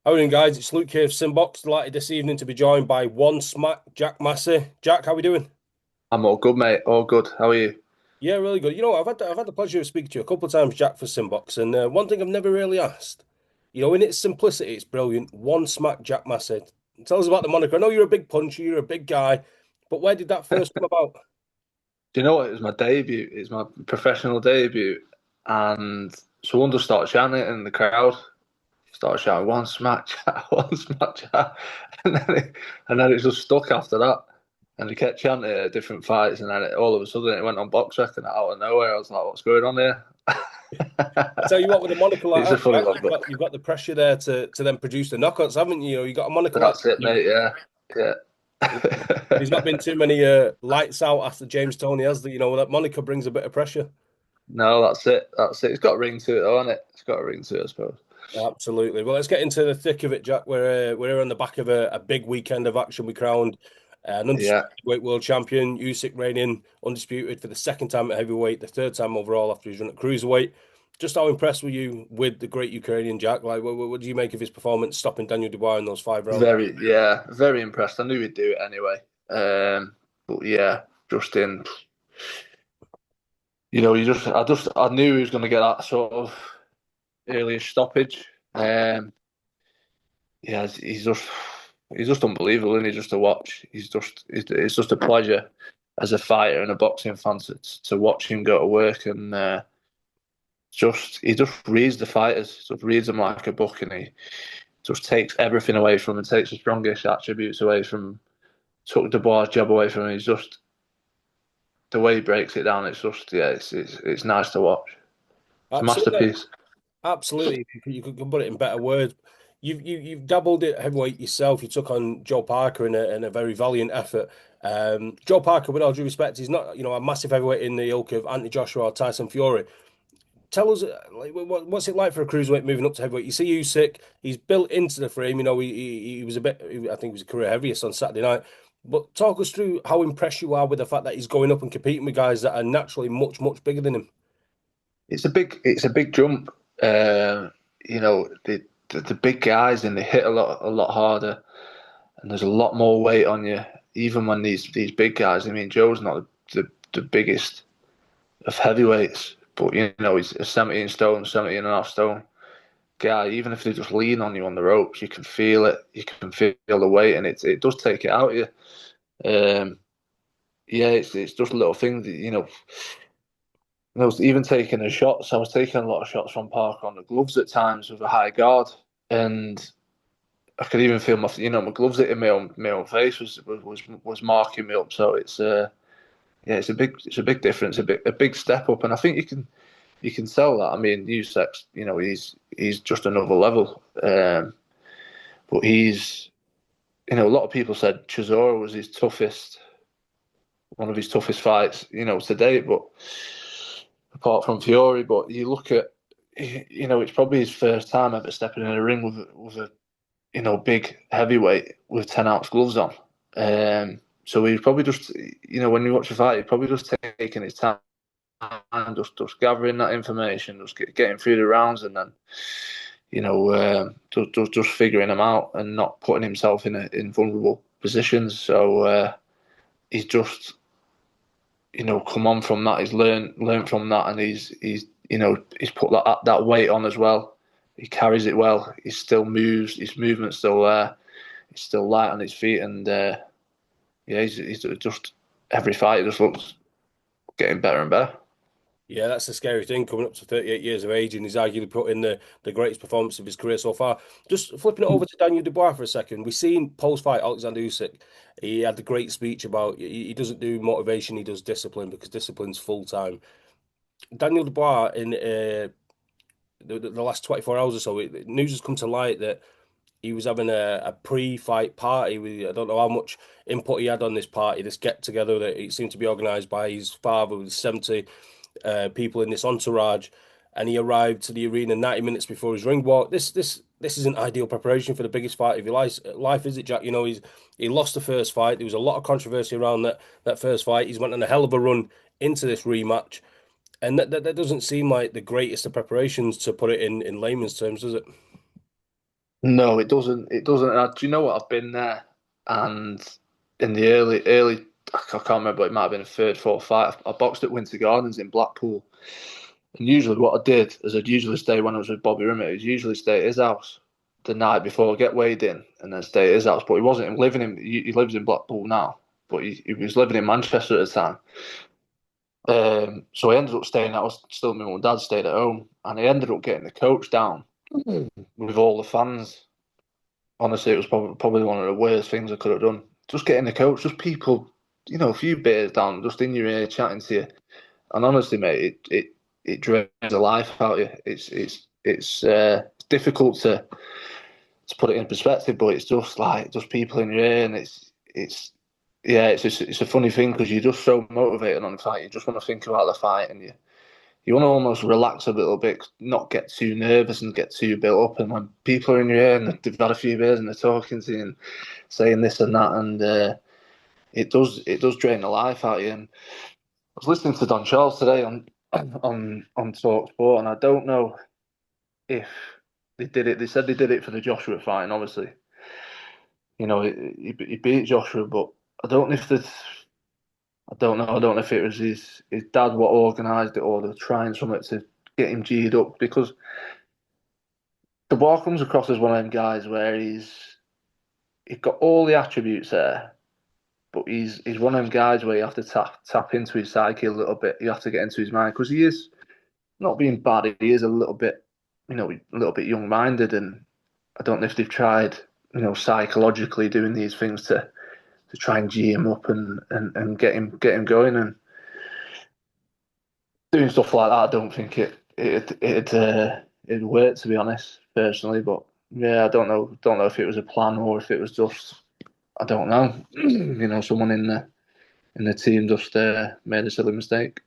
How are you doing, guys? It's Luke here of SimBoxx. Delighted this evening to be joined by One Smack Jack Massey. Jack, how are we doing? I'm all good, mate. All good. How are you? Yeah, really good. I've had the pleasure of speaking to you a couple of times, Jack, for SimBoxx, and one thing I've never really asked, in its simplicity, it's brilliant. One Smack Jack Massey. Tell us about the moniker. I know you're a big puncher, you're a big guy, but where did that first come about? Do you know what? It was my debut. It's my professional debut, and someone just started shouting it in the crowd. Started shouting one smack chat, one smack chat, and then it just stuck after that. And they kept chanting it at different fights, and then all of a sudden it went on box rec and out of nowhere. I was like, "What's going on here?" I tell you what, with a moniker like It's a that, funny Jack, one, you've but got you've got the pressure there to then produce the knockouts, haven't you? You got a moniker like that's it, that. mate. Yeah, There's yeah. not been too many lights out after James Toney, has there? That moniker brings a bit of pressure. No, that's it. That's it. It's got a ring to it, though, hasn't it? It's got a ring to it, I suppose. Absolutely. Well, let's get into the thick of it, Jack. We're here on the back of a big weekend of action. We crowned an Yeah, undisputed weight world champion, Usyk reigning undisputed for the second time at heavyweight, the third time overall after his run at cruiserweight. Just how impressed were you with the great Ukrainian Jack? Like, what do you make of his performance stopping Daniel Dubois in those 5 rounds? very impressed. I knew he'd do it anyway. But yeah, just in, I knew he was going to get that sort of earlier stoppage. Yeah, he's just unbelievable, and he just to watch. It's just a pleasure as a fighter and a boxing fan to watch him go to work and he just reads the fighters, just reads them like a book, and he just takes everything away from them, takes the strongest attributes away from took Dubois' job away from him. He's just the way he breaks it down. It's just it's nice to watch. It's a Absolutely. masterpiece. Absolutely. You could put it in better words. You've dabbled at heavyweight yourself. You took on Joe Parker in a very valiant effort. Joe Parker, with all due respect, he's not a massive heavyweight in the ilk of Anthony Joshua or Tyson Fury. Tell us, like, what's it like for a cruiserweight moving up to heavyweight? You see Usyk, he's built into the frame. He was a bit, I think he was a career heaviest on Saturday night. But talk us through how impressed you are with the fact that he's going up and competing with guys that are naturally much, much bigger than him. It's a big jump. You know the big guys and they hit a lot harder, and there's a lot more weight on you. Even when these big guys, I mean, Joe's not the biggest of heavyweights, but you know he's a 17 stone, 17 and a half stone guy. Even if they just lean on you on the ropes, you can feel it. You can feel the weight, and it does take it out of you. Yeah, it's just little things, I was even taking the shots. I was taking a lot of shots from Parker on the gloves at times with a high guard, and I could even feel my gloves hitting my own face was marking me up. So yeah, it's a big difference, a big step up, and I think you can tell that. I mean, Usyk, he's just another level, but a lot of people said Chisora was one of his toughest fights, to date, but apart from Fury. But you look at, it's probably his first time ever stepping in a ring with a big heavyweight with 10-ounce gloves on. So he's probably just, when you watch a fight, he's probably just taking his time, just gathering that information, just getting through the rounds, and then, just figuring them out and not putting himself in vulnerable positions. So he's just come on from that. He's learned from that, and he's put that weight on as well. He carries it well. He still moves. His movement's still there. He's still light on his feet, and yeah, he's just every fight he just looks getting better and better. Yeah, that's the scary thing coming up to 38 years of age, and he's arguably put in the greatest performance of his career so far. Just flipping it over to Daniel Dubois for a second. We've seen post-fight Oleksandr Usyk. He had the great speech about he doesn't do motivation, he does discipline because discipline's full time. Daniel Dubois in the last 24 hours or so, news has come to light that he was having a pre-fight party. I don't know how much input he had on this party, this get-together that it seemed to be organised by his father with 70 people in this entourage, and he arrived to the arena 90 minutes before his ring walk. This isn't ideal preparation for the biggest fight of your life, is it, Jack? He lost the first fight. There was a lot of controversy around that first fight. He's went on a hell of a run into this rematch, and that doesn't seem like the greatest of preparations, to put it in layman's terms, does it? No, it doesn't. It doesn't. Do you know what? I've been there, and in the early, I can't remember. It might have been a third, fourth fight. I boxed at Winter Gardens in Blackpool, and usually what I did is I'd usually stay when I was with Bobby Rimmer. I'd usually stay at his house the night before, get weighed in, and then stay at his house. But he wasn't living in. He lives in Blackpool now, but he was living in Manchester at the time. So I ended up staying. I was still my mum and dad stayed at home, and I ended up getting the coach down with all the fans. Honestly, it was probably one of the worst things I could have done. Just getting the coach, just people, a few beers down, just in your ear, chatting to you. And honestly, mate, it drains the life out of you. It's difficult to put it in perspective, but it's just like just people in your ear, and it's yeah, it's a funny thing because you're just so motivated on the fight. You just want to think about the fight, and you want to almost relax a little bit, not get too nervous and get too built up. And when people are in your ear and they've had a few beers and they're talking to you and saying this and that, and it does drain the life out of you. And I was listening to Don Charles today on Talk Sport, and I don't know if they did it. They said they did it for the Joshua fight, and obviously, he beat Joshua, but I don't know if the I don't know. I don't know if it was his dad what organised it or they're trying something to get him G'd up because the ball comes across as one of them guys where he's got all the attributes there, but he's one of them guys where you have to tap into his psyche a little bit. You have to get into his mind because he is not being bad. He is a little bit, a little bit young minded, and I don't know if they've tried, psychologically doing these things to try and G him up and get him going and doing stuff like that. I don't think it'd work, to be honest, personally. But yeah, I don't know if it was a plan or if it was just I don't know. Someone in the team just made a silly mistake.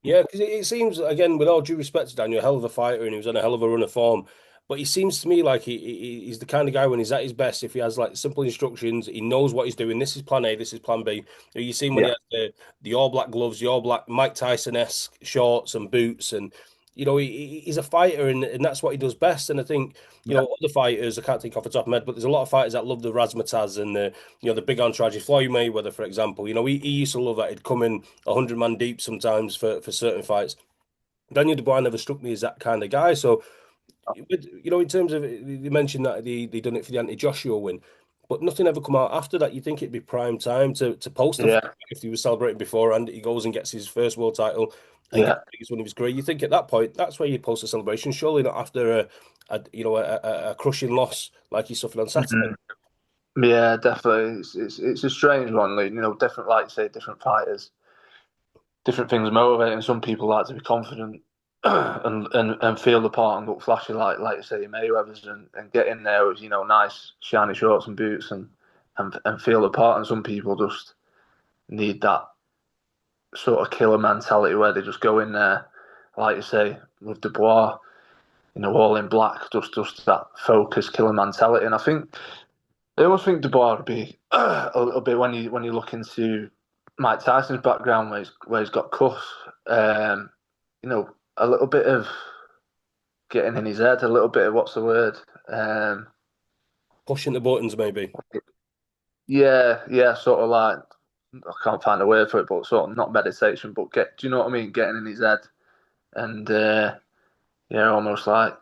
Yeah, because it seems, again, with all due respect to Daniel, a hell of a fighter and he was on a hell of a run of form. But he seems to me like he's the kind of guy when he's at his best, if he has like simple instructions, he knows what he's doing. This is plan A, this is plan B. You see him when he Yeah, has the all black gloves, the all black Mike Tyson-esque shorts and boots. And, he's a fighter and that's what he does best. And I think, yeah, other fighters, I can't think off the top of my head, but there's a lot of fighters that love the razzmatazz and the big entourage. Floyd Mayweather, for example, he used to love that. He'd come in 100 man deep sometimes for certain fights. Daniel Dubois never struck me as that kind of guy. So, in terms of you mentioned that they done it for the anti-Joshua win, but nothing ever come out after that. You think it'd be prime time to post the fight yeah, if he was celebrating beforehand. He goes and gets his first world title and gets yeah. the biggest one of his career. You think at that point that's where you post a celebration, surely not after a crushing loss like he suffered on Saturday. Mhm. Yeah, definitely. It's a strange one. Different, like you say, different fighters, different things motivating. Some people like to be confident and feel the part and look flashy, like you say, Mayweather's and get in there with nice shiny shorts and boots and feel the part. And some people just need that sort of killer mentality where they just go in there, like you say, with Dubois, all in black, just that focus killer mentality. And I almost think Dubois would be a little bit when you look into Mike Tyson's background where he's got cuffs, um, a little bit of getting in his head, a little bit of what's the word? Um, Pushing the buttons, maybe. yeah, sort of like I can't find a word for it, but sort of not meditation, but do you know what I mean? Getting in his head and yeah, almost like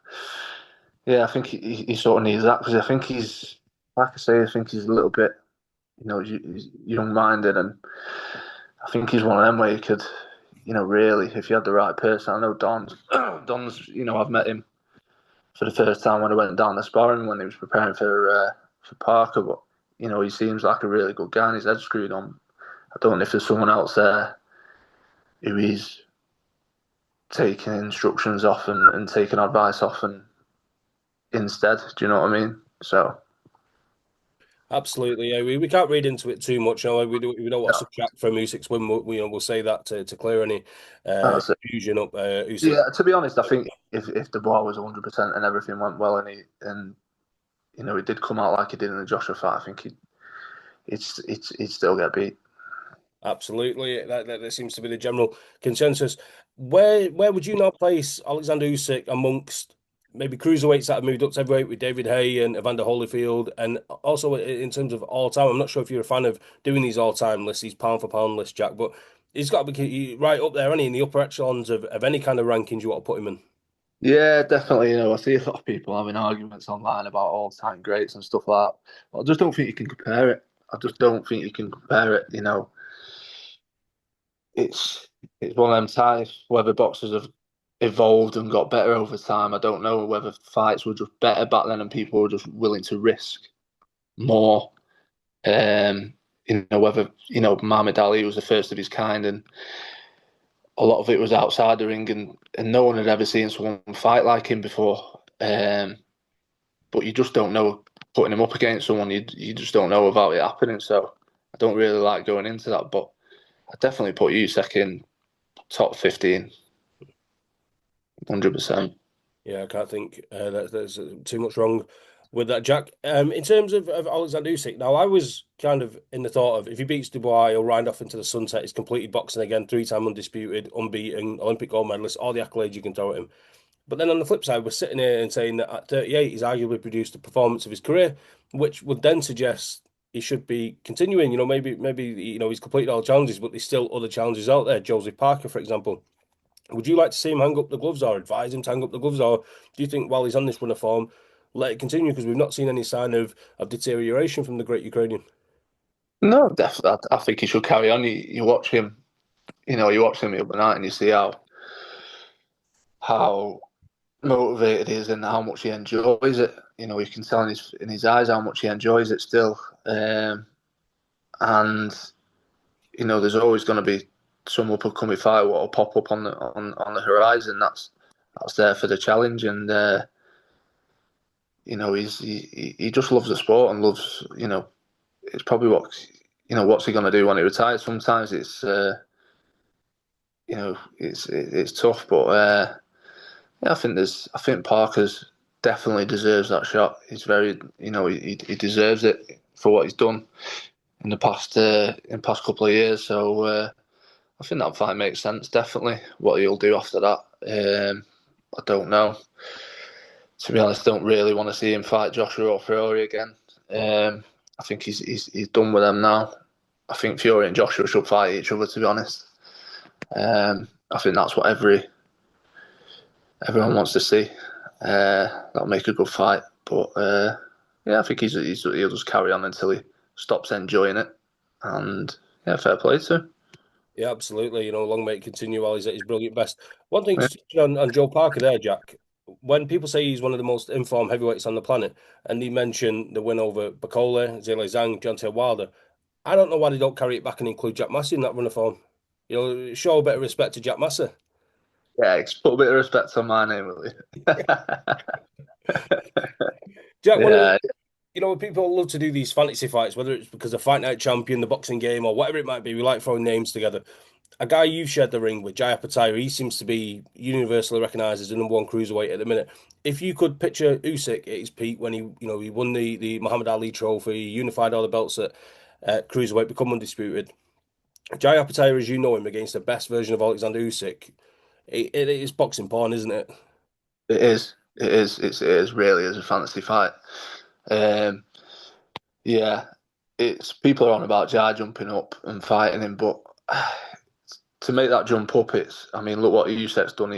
yeah, I think he sort of needs that because I think he's like I say, I think he's a little bit he's young minded and I think he's one of them where you could really if you had the right person. I know Don's I've met him for the first time when I went down the sparring when he was preparing for Parker, but he seems like a really good guy and his head's screwed on. I don't know if there's someone else there who he's taking instructions off and taking advice off and instead. Do you know what I mean? So Absolutely, yeah. We can't read into it too much. We don't want to yeah, subtract from Usyk's win. We'll say that to clear any that's it. confusion up Usyk. Yeah, to be honest, I think if the ball was 100% and everything went well and it did come out like it did in the Joshua fight, I think he'd still get beat. Absolutely, that seems to be the general consensus. Where would you now place Oleksandr Usyk amongst maybe cruiserweights that have moved up to heavyweight with David Hay and Evander Holyfield, and also in terms of all time. I'm not sure if you're a fan of doing these all time lists, these pound for pound lists, Jack, but he's got to be right up there, isn't he, in the upper echelons of any kind of rankings you want to put him in. Yeah, definitely. I see a lot of people having arguments online about all-time greats and stuff like that. But I just don't think you can compare it. I just don't think you can compare it. It's it's one of them times. Whether boxers have evolved and got better over time, I don't know. Whether fights were just better back then and people were just willing to risk more. Whether Muhammad Ali was the first of his kind, and a lot of it was outside the ring, and no one had ever seen someone fight like him before. But you just don't know putting him up against someone. You just don't know about it happening. So I don't really like going into that. But I definitely put Usyk in top 15, 100%. Yeah, I can't think there's too much wrong with that, Jack. In terms of Oleksandr Usyk, now I was kind of in the thought of if he beats Dubois, he'll ride off into the sunset. He's completed boxing again, three-time undisputed, unbeaten, Olympic gold medalist, all the accolades you can throw at him. But then on the flip side, we're sitting here and saying that at 38, he's arguably produced the performance of his career, which would then suggest he should be continuing. Maybe he's completed all the challenges, but there's still other challenges out there. Joseph Parker, for example. Would you like to see him hang up the gloves or advise him to hang up the gloves, or do you think while he's on this run of form, let it continue because we've not seen any sign of deterioration from the great Ukrainian? No, definitely. I think he should carry on. You watch him, you watch him the other night and you see how motivated he is and how much he enjoys it. You can tell in his eyes how much he enjoys it still. And there's always going to be some up and coming fight what will pop up on the horizon. That's there for the challenge, and he just loves the sport and loves. It's probably what's he going to do when he retires. Sometimes it's tough, but yeah, I think Parker's definitely deserves that shot. He's very he deserves it for what he's done in the past couple of years. So I think that fight makes sense. Definitely, what he'll do after that, I don't know. To be honest, I don't really want to see him fight Joshua or Fury again. I think he's done with them now. I think Fury and Joshua should fight each other. To be honest, I think that's what everyone wants to see. That'll make a good fight. But yeah, I think he'll just carry on until he stops enjoying it. And yeah, fair play to him. Yeah, absolutely. Long may it continue while he's at his brilliant best. One thing to touch on Joe Parker there, Jack. When people say he's one of the most informed heavyweights on the planet, and he mentioned the win over Bakole, Zhale Zhang, Deontay Wilder, I don't know why they don't carry it back and include Jack Massey in that run of form. Show a bit of respect to Jack Massey. Yeah, put a bit of respect on my name, will you? Jack, Yeah, people love to do these fantasy fights, whether it's because of Fight Night Champion, the boxing game, or whatever it might be. We like throwing names together. A guy you've shared the ring with, Jai Opetai, he seems to be universally recognised as the number one cruiserweight at the minute. If you could picture Usyk at his peak when he won the Muhammad Ali Trophy, unified all the belts at cruiserweight, become undisputed. Jai Opetai, as you know him, against the best version of Oleksandr Usyk, it is boxing porn, isn't it? it is. It is really is a fantasy fight. Um, yeah, it's people are on about Jai jumping up and fighting him, but to make that jump up, I mean, look what Usyk's done.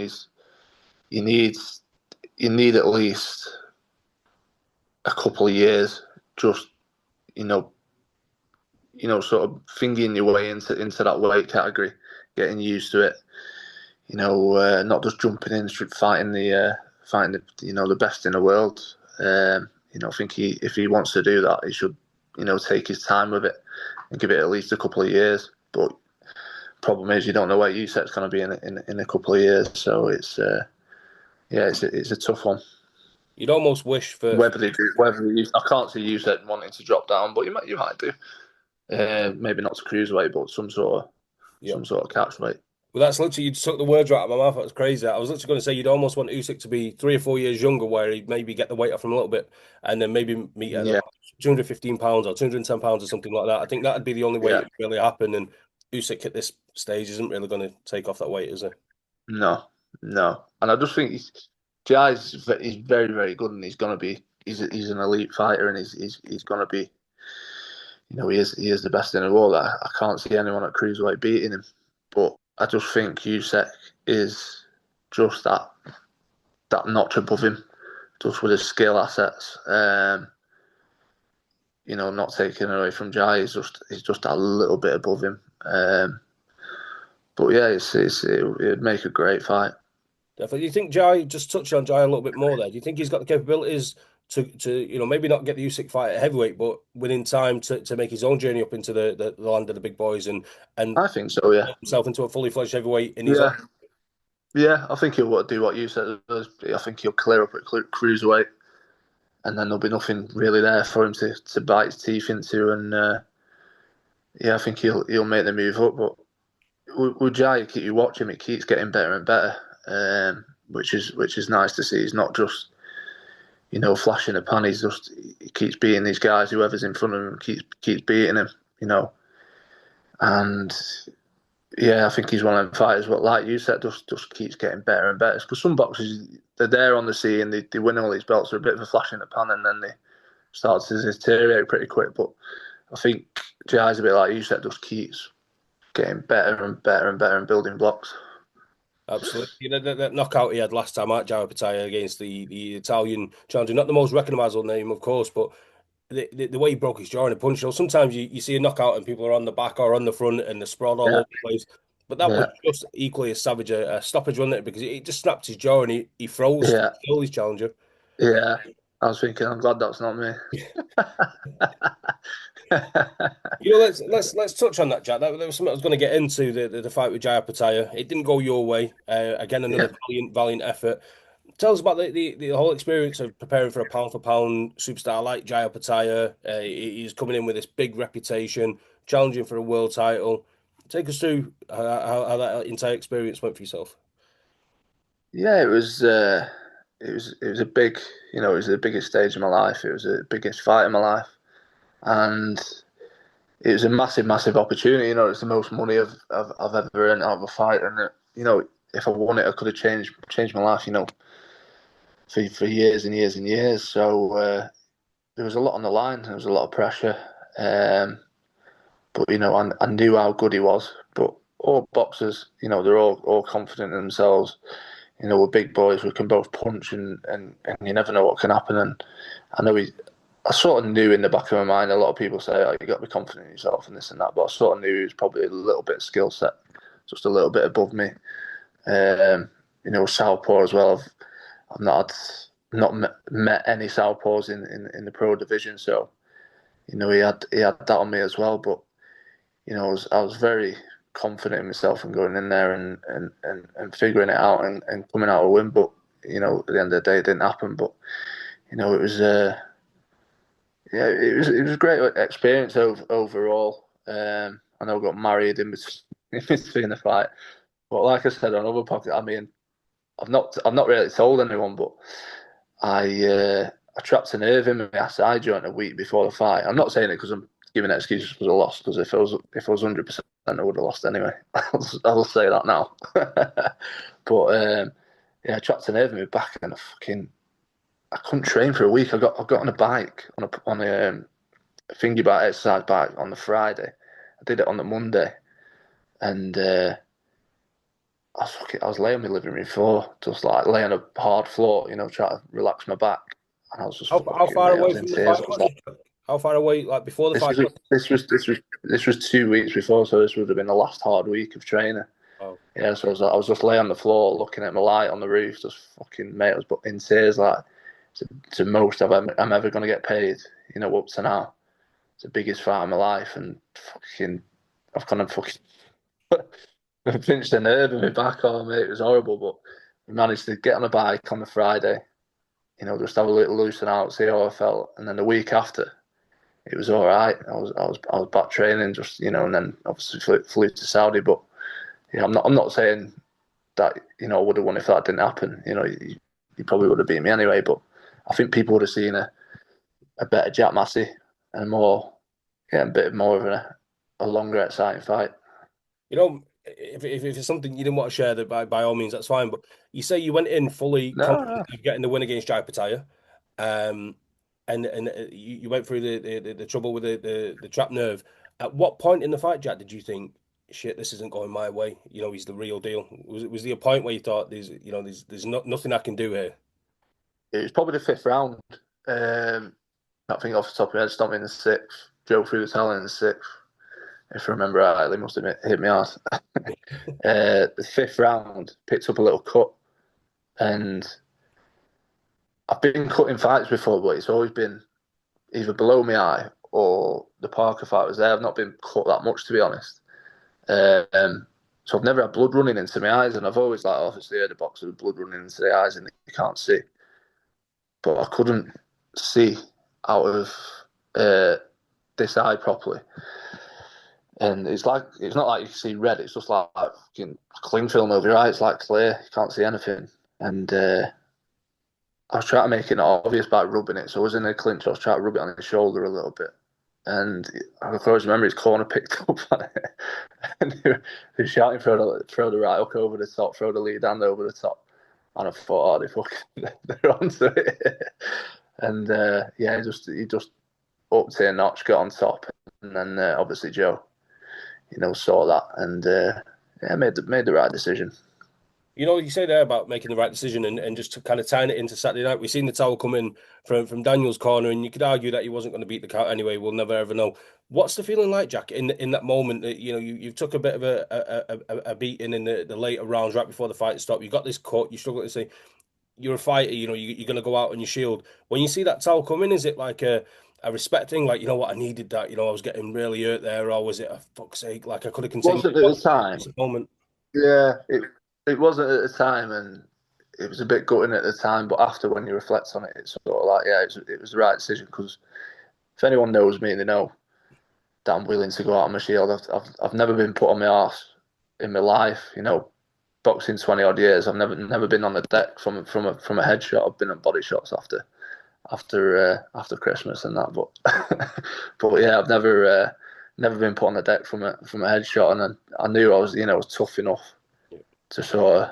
You need you need at least a couple of years, just you know, sort of fingering your way into that weight category, getting used to it. Not just jumping in, fighting the best in the world. I think if he wants to do that, he should take his time with it and give it at least a couple of years. But problem is, you don't know where Usyk's going to be in a couple of years, so it's it's a tough one. You'd almost wish for I can't see Usyk wanting to drop down, but you might do. Maybe not to cruiserweight, but yeah. some sort of catch weight. Well, that's literally you took the words right out of my mouth. That was crazy. I was literally going to say you'd almost want Usyk to be 3 or 4 years younger, where he'd maybe get the weight off him a little bit, and then maybe meet at Yeah, 215 pounds or 210 pounds or something like that. I think that'd be the only way yeah, it would really happen. And Usyk at this stage isn't really going to take off that weight, is he? no, no, and I just think he's very, very good, and he's an elite fighter, and he's gonna be, he is the best in the world. I can't see anyone at cruiserweight beating him, but I just think Usyk is just that notch above him, just with his skill assets. Not taking away from Jai, he's just a little bit above him. But yeah, it'd make a great fight. Definitely. Do you think Jai, just touch on Jai a little bit more there? Do you think he's got the capabilities to maybe not get the Usyk fight at heavyweight, but within time to make his own journey up into the land of the big boys and I think so. Yeah, get himself into a fully fledged heavyweight in his own? yeah, yeah. I think he'll do what you said. I think he'll clear up at cruiserweight, and then there'll be nothing really there for him to bite his teeth into. And yeah, I think he'll make the move up. But with Jai, you watch him; it keeps getting better and better, which is nice to see. He's not just flashing a pan. He keeps beating these guys. Whoever's in front of him keeps beating him. And yeah, I think he's one of them fighters. But like you said, just keeps getting better and better. Because some boxers, they're there on the scene, they win all these belts. They're a bit of a flash in the pan, and then they start to deteriorate pretty quick. But I think Jai's a bit like you said, just keeps getting better and better and better and building blocks. Absolutely. That knockout he had last time at Jai Opetai against the Italian challenger, not the most recognizable name, of course, but the way he broke his jaw in a punch. Sometimes you see a knockout and people are on the back or on the front and they're sprawled all Yeah, over the place. But that was yeah, just equally as savage a stoppage, wasn't it? Because it just snapped his jaw and he froze to yeah, kill his challenger. yeah. I was thinking, I'm glad that's not me. Let's touch on that, Jack. That was something I was going to get into the fight with Jai Opetai. It didn't go your way. Again, Yeah. another valiant effort. Tell us about the whole experience of preparing for a pound for pound superstar like Jai Opetai. He's coming in with this big reputation, challenging for a world title. Take us through how that entire experience went for yourself. Yeah, it was a big, it was the biggest stage of my life. It was the biggest fight of my life, and it was a massive, massive opportunity. It's the most money I've ever earned out of a fight, and if I won it, I could have changed my life. For years and years and years. So there was a lot on the line. There was a lot of pressure, but I knew how good he was. But all boxers, they're all confident in themselves. We're big boys. We can both punch, and you never know what can happen. And I know I sort of knew in the back of my mind. A lot of people say, "Oh, you got to be confident in yourself and this and that." But I sort of knew he was probably a little bit skill set, just a little bit above me. Southpaw as well. I've not met any southpaws in the pro division, so he had that on me as well. But I was very confident in myself and going in there and figuring it out and coming out a win. But at the end of the day, it didn't happen. But it was yeah, it was a great experience overall. I know I got married in between the fight, but like I said on other podcasts, I mean, I've not really told anyone, but I trapped a nerve in my SI joint a week before the fight. I'm not saying it because I'm giving excuses because I lost. Because if I was 100%, I would have lost anyway. I'll say that now. But yeah, I trapped a nerve in my back, and I couldn't train for a week. I got on a bike on a thingy bike, exercise bike on the Friday. I did it on the Monday, and I was laying on my living room floor, just like laying on a hard floor, trying to relax my back. And I was just How fucking, far mate, I away was in from the tears. fight I was was like, you? How far away, like before the this fight? was this was 2 weeks before, so this would have been the last hard week of training. Oh, Yeah, so I was just laying on the floor, looking at my light on the roof, just fucking, mate, I was in tears. Like, it's the most I'm ever going to get paid, up to now. It's the biggest fight of my life, and fucking, I've kind of fucking I pinched a nerve in my back. Oh, mate, it was horrible. But we managed to get on a bike on the Friday, just have a little loosen out, see how I felt. And then the week after, it was all right. I was back training, just and then obviously flew to Saudi. But yeah, I'm not saying that I would have won if that didn't happen. He probably would have beat me anyway. But I think people would have seen a better Jack Massey and a bit more of a longer, exciting fight. if it's something you didn't want to share, that by all means, that's fine. But you say you went in fully No, confident no. of getting the win against Jai Opetai, um, and you went through the trouble with the trap nerve. At what point in the fight, Jack, did you think, shit, this isn't going my way? You know, he's the real deal. Was there a point where you thought, there's nothing I can do here? It was probably the fifth round. I think off the top of my head, stopped me in the sixth. Joe through the towel in the sixth. If I remember right, they must have hit me hard. The fifth round, picked up a little cut, and I've been cut in fights before, but it's always been either below my eye or the Parker fight was there. I've not been cut that much, to be honest. So I've never had blood running into my eyes, and I've always like obviously heard of boxers with blood running into the eyes and you can't see, but I couldn't see out of this eye properly. And it's not like you can see red. It's just like fucking cling film over your eye. It's like clear. You can't see anything. And I was trying to make it not obvious by rubbing it. So I was in a clinch. I was trying to rub it on his shoulder a little bit. And I can always remember his corner picked up on it. And he was shouting, throw the right hook over the top, throw the lead hand over the top. And I thought, oh, they're onto it. And yeah, he just upped it a notch, got on top. And then obviously Joe, saw that and yeah, made the right decision. You say there about making the right decision and just to kind of tying it into Saturday night. We've seen the towel come in from Daniel's corner, and you could argue that he wasn't going to beat the count anyway. We'll never ever know. What's the feeling like, Jack, in that moment that you took a bit of a beating in the later rounds right before the fight stopped. You got this cut. You struggle to say you're a fighter. You're going to go out on your shield. When you see that towel come in, is it like a respect thing? Like, you know what, I needed that. I was getting really hurt there, or was it a fuck's sake? Like I could have continued. Wasn't at the time. Moment. Yeah, it wasn't at the time, and it was a bit gutting at the time. But after, when you reflect on it, it's sort of like, yeah, it was the right decision. Because if anyone knows me, they know that I'm willing to go out on my shield. I've never been put on my arse in my life. Boxing 20 odd years, I've never been on the deck from a headshot. I've been on body shots after Christmas and that, but yeah, I've never been put on the deck from a headshot, and I knew I was tough enough to sort of,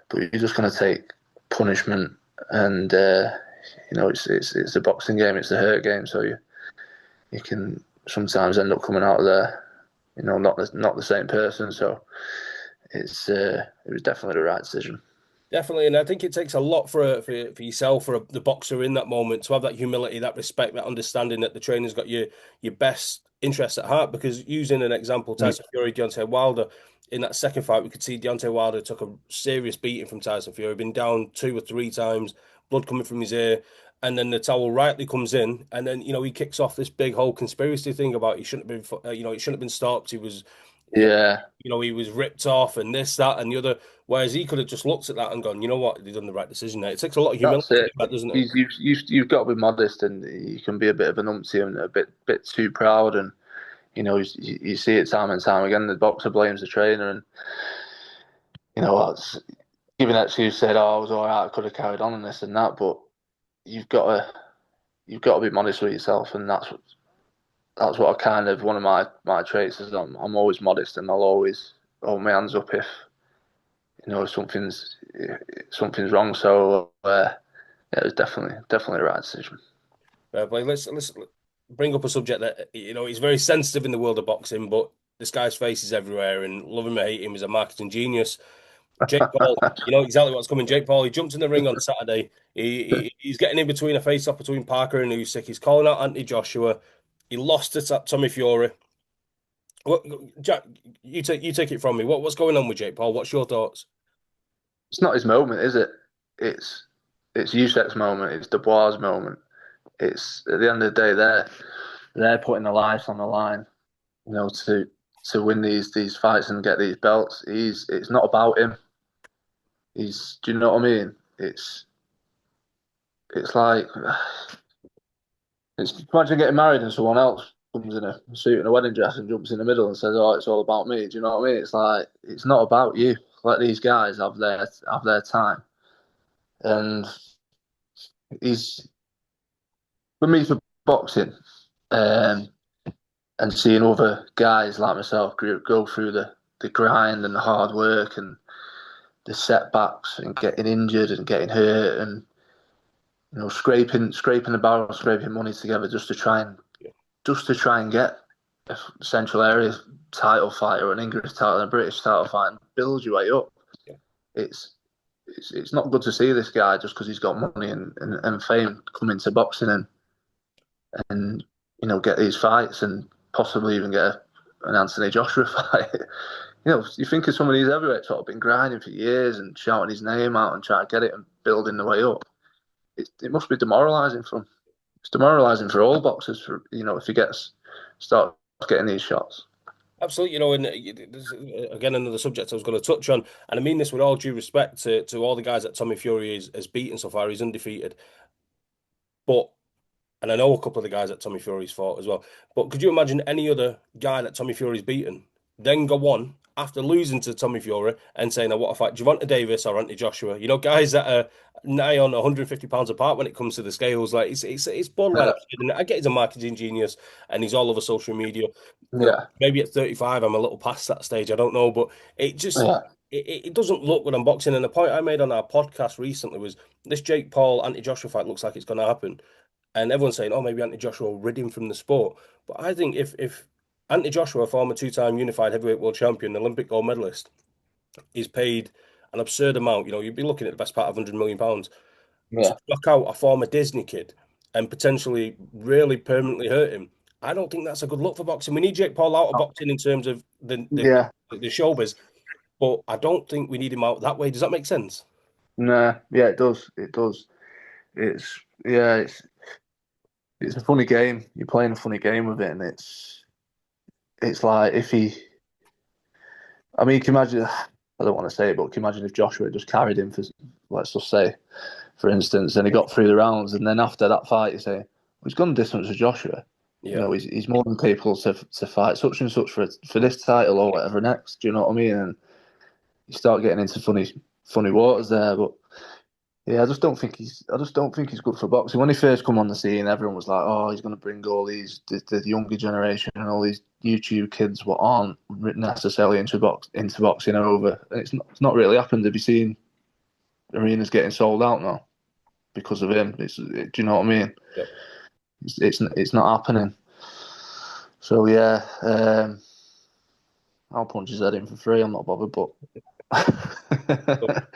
but you're just going to take punishment, and it's a boxing game, it's a hurt game, so you can sometimes end up coming out of there, not the same person, so it was definitely the right decision. Definitely, and I think it takes a lot for yourself, for the boxer in that moment, to have that humility, that respect, that understanding that the trainer's got your best interests at heart. Because using an example, Tyson Fury, Deontay Wilder, in that second fight, we could see Deontay Wilder took a serious beating from Tyson Fury, been down 2 or 3 times, blood coming from his ear, and then the towel rightly comes in, and then he kicks off this big whole conspiracy thing about he shouldn't have been, he shouldn't have been stopped. He was, Yeah, he was ripped off, and this, that, and the other. Whereas he could have just looked at that and gone, you know what, they've done the right decision there. It takes a lot of humility that's to it. do that, doesn't it? You've got to be modest, and you can be a bit of an umpty and a bit too proud, and you see it time and time again. The boxer blames the trainer, and that's giving that excuse, said, "Oh, I was all right, I could have carried on and this and that," but you've got to be modest with yourself, and that's what I kind of, one of my traits is. I'm always modest, and I'll always hold my hands up if something's wrong. So yeah, it was definitely the right decision. But let's bring up a subject that is very sensitive in the world of boxing, but this guy's face is everywhere, and love him or hate him, is a marketing genius. Jake Paul, you know exactly what's coming. Jake Paul, he jumped in the ring on Saturday. He's getting in between a face-off between Parker and Usyk. He's calling out Anthony Joshua. He lost to Tommy Fury. What, Jack, you take it from me. What's going on with Jake Paul? What's your thoughts? It's not his moment, is it? It's Usyk's moment. It's Dubois' moment. It's, at the end of the day, they're putting their lives on the line, to win these fights and get these belts. It's not about him. Do you know what I mean? It's like, imagine getting married and someone else comes in a suit and a wedding dress and jumps in the middle and says, "Oh, it's all about me." Do you know what I mean? It's like, it's not about you. Let these guys have their time. And he's, for me, for boxing, and seeing other guys like myself go through the the grind and the hard work and the setbacks and getting injured and getting hurt and scraping the barrel, scraping money together just to try and get a Central Area title fight or an English title and a British title fight and build your way up. Yeah. It's not good to see this guy just because he's got money and fame come into boxing and get these fights and possibly even get an Anthony Joshua fight. You think of some of these heavyweights that have been grinding for years and shouting his name out and trying to get it and building the way up. It must be demoralising for him. It's demoralising for all boxers. If he starts getting these shots. Absolutely, and this is, again, another subject I was going to touch on, and I mean this with all due respect to all the guys that Tommy Fury has beaten so far. He's undefeated, and I know a couple of the guys that Tommy Fury's fought as well. But could you imagine any other guy that Tommy Fury's beaten then go on after losing to Tommy Fury and saying, "I want to fight Gervonta Davis or Anthony Joshua"? Guys that are nigh on 150 pounds apart when it comes to the scales. Like it's borderline absurd. And I get he's a marketing genius and he's all over social media. Yeah. Maybe at 35, I'm a little past that stage. I don't know, but it just it doesn't look good on boxing. And the point I made on our podcast recently was this Jake Paul Anthony Joshua fight looks like it's going to happen, and everyone's saying, "Oh, maybe Anthony Joshua will rid him from the sport." But I think if Anthony Joshua, former two-time unified heavyweight world champion, Olympic gold medalist, is paid an absurd amount, you'd be looking at the best part of £100 million to knock out a former Disney kid and potentially really permanently hurt him. I don't think that's a good look for boxing. We need Jake Paul out of boxing in terms of the showbiz, but I don't think we need him out that way. Does that make sense? Nah, yeah, it does. It does. It's a funny game. You're playing a funny game with it, and it's like if he. I mean, you can imagine. I don't want to say it, but can you imagine if Joshua just carried him for, let's just say, for instance, and he got through the rounds, and then after that fight, you say, well, he's gone distance with Joshua. Yeah. He's more than capable to fight such and such for this title or whatever next. Do you know what I mean? And you start getting into funny waters there. But yeah, I just don't think he's good for boxing. When he first come on the scene, everyone was like, "Oh, he's going to bring all the younger generation and all these YouTube kids what aren't necessarily into boxing over." And it's not really happened. Have you seen arenas getting sold out now because of him? Do you know what I mean? Yep. It's not happening. So yeah, I'll punch his head in for free. I'm not bothered, but.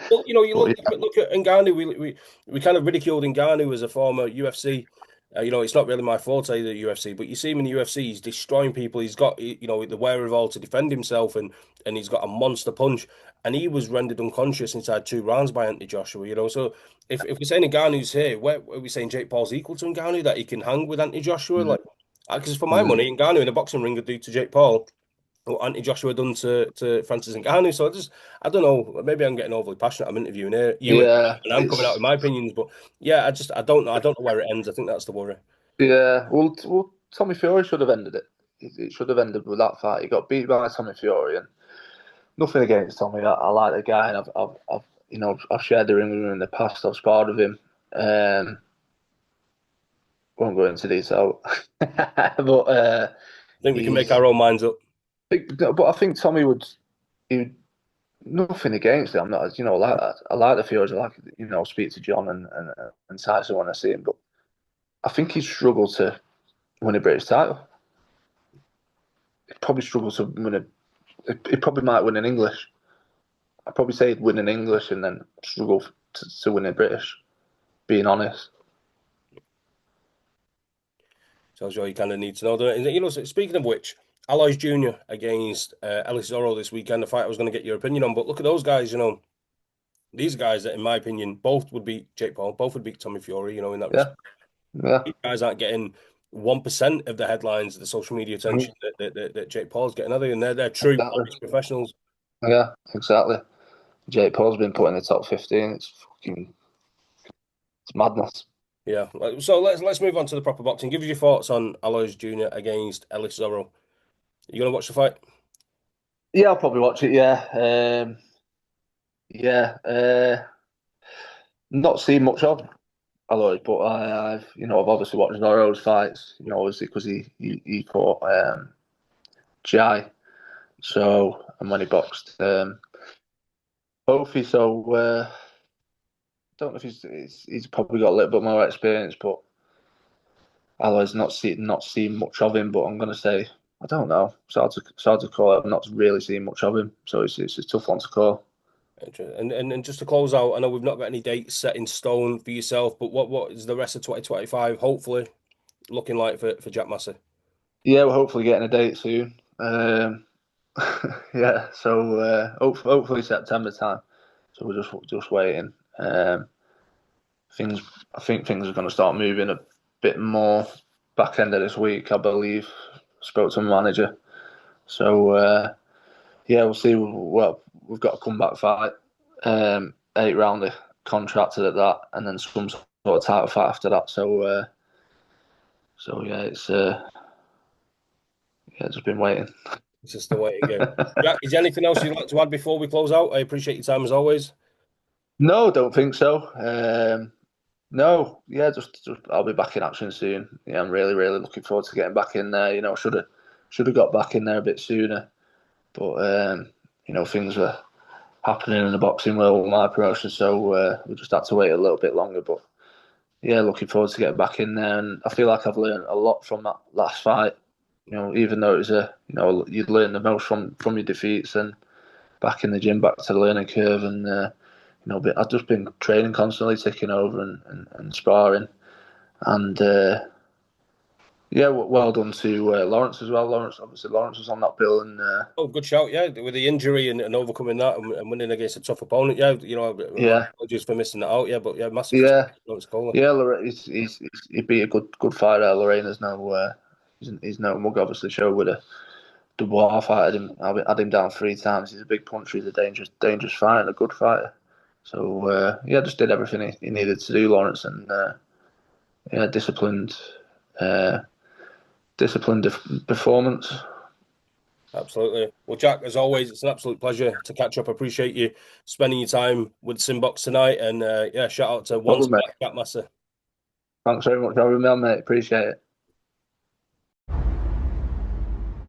Well, you look at Ngannou. We kind of ridiculed Ngannou as a former UFC. It's not really my forte, the UFC, but you see him in the UFC, he's destroying people. He's got, the wherewithal to defend himself, and he's got a monster punch. And he was rendered unconscious inside 2 rounds by Anthony Joshua. So if we're saying Ngannou's here, where are we saying Jake Paul's equal to Ngannou, that he can hang with Anthony Joshua? Like, because for my money, Ngannou in a boxing ring would do to Jake Paul what Anthony Joshua done to Francis Ngannou. So I don't know. Maybe I'm getting overly passionate. I'm interviewing you, and I'm coming out with my opinions. But yeah, I don't know. I don't know where it ends. I think that's the worry. Yeah, well, Tommy Fury should have ended it. It should have ended with that fight. He got beat by Tommy Fury, and nothing against Tommy. I like the guy, and I've shared the ring with him in the past. I've sparred with him. Won't go into detail, but I think we can make our own minds up. But I think Tommy would. Nothing against it. I'm not, like that. I like the Furies. I like, speak to John and Tyson when I see him. But I think he'd struggle to win a British title. He'd probably struggle to win he probably might win in English. I'd probably say he'd win in English and then struggle to win in British, being honest. Tells you all you kind of need to know. So speaking of which, Alois Jr. against Ellis Zorro this weekend, the fight I was going to get your opinion on. But look at those guys, these guys that, in my opinion, both would beat Jake Paul, both would beat Tommy Fury, in that respect. Yeah. These guys aren't getting 1% of the headlines, the social media attention that Jake Paul's getting, are they? And they're true professionals. Yeah, exactly. Jake Paul's been put in the top 15. It's madness. Yeah. So let's move on to the proper boxing. Give us your thoughts on Alois Jr. against Ellis Zorro. You gonna watch the fight? Yeah, I'll probably watch it. Yeah, not seen much of Alois, but I've obviously watched Zorro's fights. Obviously because he fought Jai So, and when he boxed Kofi, so don't know if he's probably got a little bit more experience, but Alloy's not seen much of him. But I'm gonna say I don't know. It's hard to call. I've not really seen much of him, so it's a tough one to call. And just to close out, I know we've not got any dates set in stone for yourself, but what is the rest of 2025 hopefully looking like for Jack Massey? Yeah, we're hopefully getting a date soon. Yeah, so hopefully September time. So we're just waiting. Things I think things are going to start moving a bit more back end of this week, I believe. Spoke to my manager, so yeah, we'll see. Well, we've got a comeback fight, 8 rounder contracted at that, and then some sort of title fight after that. So yeah, it's yeah, just been waiting. It's just the way to go. Jack, is there anything else you'd like to add before we close out? I appreciate your time as always. No, don't think so. No, yeah, just I'll be back in action soon. Yeah, I'm really looking forward to getting back in there. Should have got back in there a bit sooner, but things were happening in the boxing world with my promotion, so we just had to wait a little bit longer. But yeah, looking forward to getting back in there, and I feel like I've learned a lot from that last fight. Even though it was you learn the most from your defeats, and back in the gym, back to the learning curve, and but I've just been training constantly, taking over and sparring, and yeah, well done to Lawrence as well. Lawrence was on that bill, and Oh, good shout, yeah. With the injury and overcoming that and winning against a tough opponent, yeah. My yeah, apologies for missing that out, yeah. But yeah, massive yeah, respect to Caller. yeah. He beat a good fighter. Lorena's no, he's no mug. Obviously, showed with a Dubois fight. Had him down 3 times. He's a big puncher. He's a dangerous fighter and a good fighter. So yeah, just did everything he needed to do, Lawrence, and yeah, uh, disciplined performance. Absolutely. Well, Jack, as always, it's an absolute pleasure to catch up. I appreciate you spending your time with SimBoxx tonight. And yeah, shout out to once Problem, mate. back, Jack Massey. Thanks very much for having me on, mate. Appreciate it.